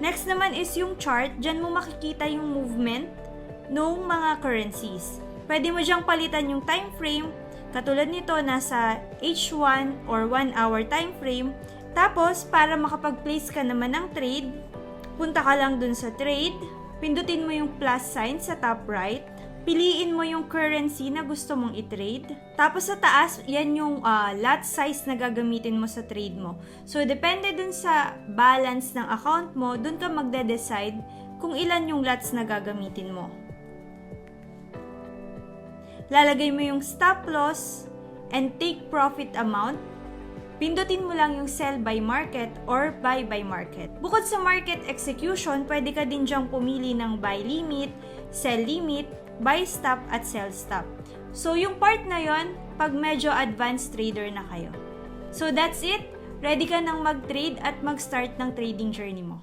Next naman is yung chart. Diyan mo makikita yung movement ng mga currencies. Pwede mo diyang palitan yung time frame. Katulad nito, nasa H1 or 1 hour time frame. Tapos, para makapag-place ka naman ng trade, punta ka lang dun sa trade. Pindutin mo yung plus sign sa top right. Piliin mo yung currency na gusto mong i-trade. Tapos sa taas, yan yung lot size na gagamitin mo sa trade mo. So, depende dun sa balance ng account mo, dun ka magde-decide kung ilan yung lots na gagamitin mo. Lalagay mo yung stop loss and take profit amount. Pindutin mo lang yung sell by market or buy by market. Bukod sa market execution, pwede ka din dyang pumili ng buy limit, sell limit, buy stop at sell stop. So, yung part na yon, pag medyo advanced trader na kayo. So, that's it. Ready ka nang mag-trade at mag-start ng trading journey mo.